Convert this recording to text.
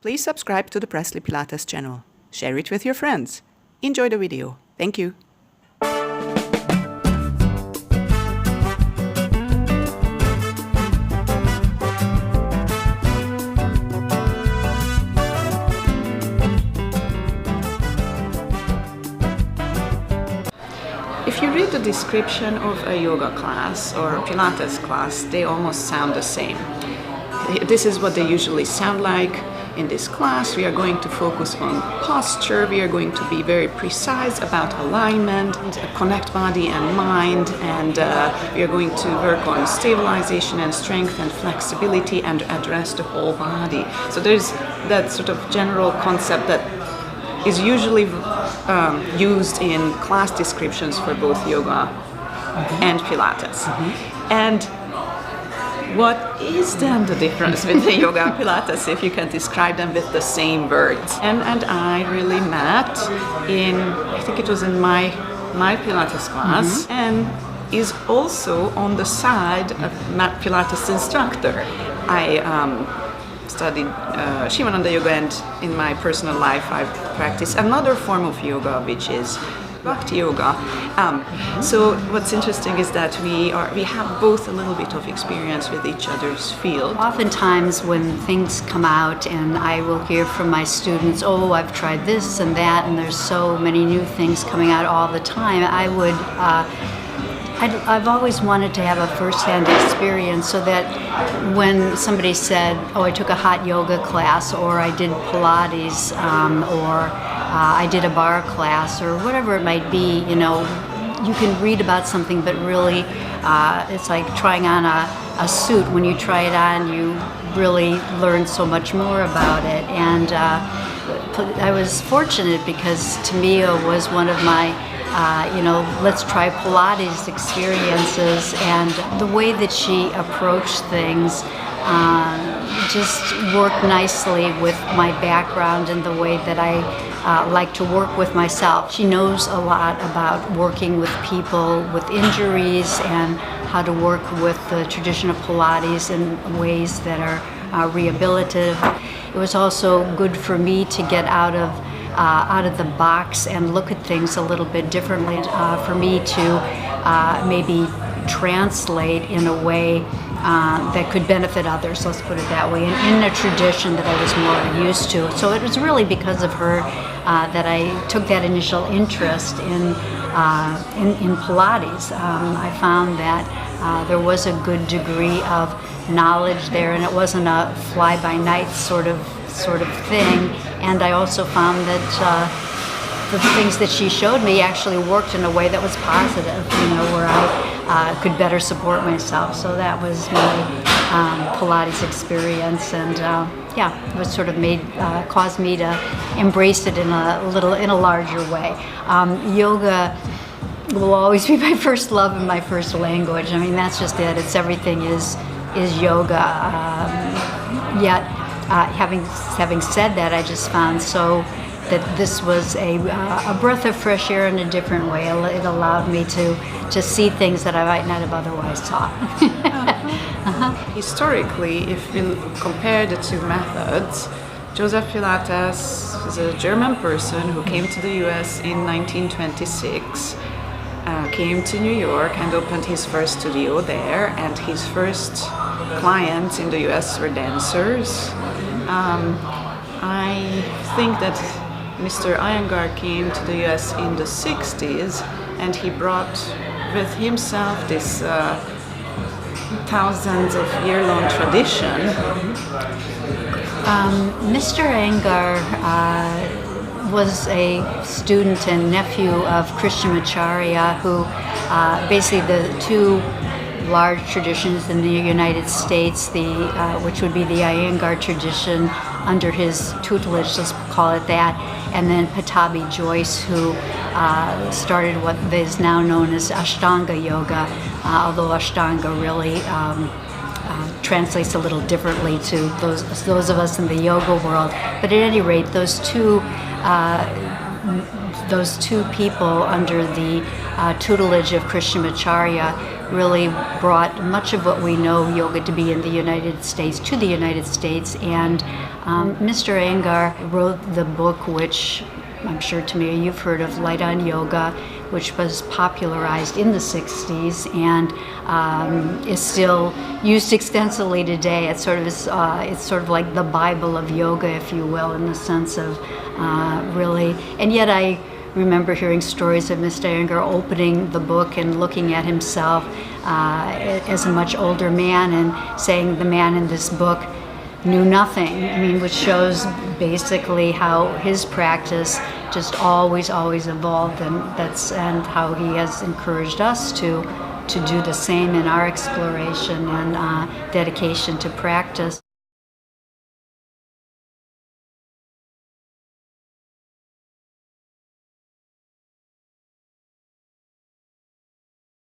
Please subscribe to the Presley Pilates channel. Share it with your friends. Enjoy the video. Thank you. If you read the description of a yoga class or a Pilates class, they almost sound the same. This is what they usually sound like. In this class, we are going to focus on posture, we are going to be very precise about alignment, connect body and mind, and we are going to work on stabilization and strength and flexibility and address the whole body. So there's that sort of general concept that is usually used in class descriptions for both yoga and Pilates. And what is then the difference between yoga and Pilates if you can describe them with the same words? And I really met in, I think it was in my Pilates class, and is also on the side of Pilates instructor. I studied Shivananda yoga, and in my personal life I've practiced another form of yoga, which is Wutchiett yoga. So what's interesting is that we have both a little bit of experience with each other's field. Oftentimes when things come out and I will hear from my students, oh, I've tried this and that, and there's so many new things coming out all the time, I've always wanted to have a first-hand experience so that when somebody said, oh, I took a hot yoga class, or I did Pilates, or I did a bar class, or whatever it might be, you know, you can read about something, but really it's like trying on a suit. When you try it on, you really learn so much more about it. And I was fortunate because Tamia was one of my let's try Pilates experiences, and the way that she approached things just worked nicely with my background and the way that I like to work with myself. She knows a lot about working with people with injuries and how to work with the tradition of Pilates in ways that are rehabilitative. It was also good for me to get out of the box and look at things a little bit differently, for me to maybe translate in a way that could benefit others, let's put it that way, and in a tradition that I was more used to. So it was really because of her that I took that initial interest in Pilates. I found that there was a good degree of knowledge there, and it wasn't a fly-by-night sort of thing. And I also found that the things that she showed me actually worked in a way that was positive, where I could better support myself. So that was my Pilates experience, and it was sort of caused me to embrace it in a larger way. Yoga will always be my first love and my first language. I mean, that's just it. It's everything is yoga. Yet, having said that, I just found that this was a breath of fresh air in a different way. It allowed me to see things that I might not have otherwise saw. Historically, if we compare the two methods, Joseph Pilates is a German person who came to the US in 1926, came to New York and opened his first studio there, and his first clients in the US were dancers. I think that Mr. Iyengar came to the US in the 60s, and he brought with himself this thousands of year-long tradition. Mr. Iyengar was a student and nephew of Krishnamacharya, who basically the two large traditions in the United States, which would be the Iyengar tradition under his tutelage, let's call it that, and then Pattabhi Jois, who started what is now known as Ashtanga Yoga, although Ashtanga really translates a little differently to those of us in the yoga world. But at any rate, those two those two people under the tutelage of Krishnamacharya really brought much of what we know yoga to be in the United States to the United States. And Mr. Iyengar wrote the book, which I'm sure, Tamir, you've heard of, Light on Yoga, which was popularized in the 60s and is still used extensively today. It's sort of like the Bible of yoga, if you will, in the sense of really. And yet I remember hearing stories of Mr. Iyengar opening the book and looking at himself as a much older man and saying the man in this book knew nothing. I mean, which shows basically how his practice just always evolved, and how he has encouraged us to do the same in our exploration and dedication to practice.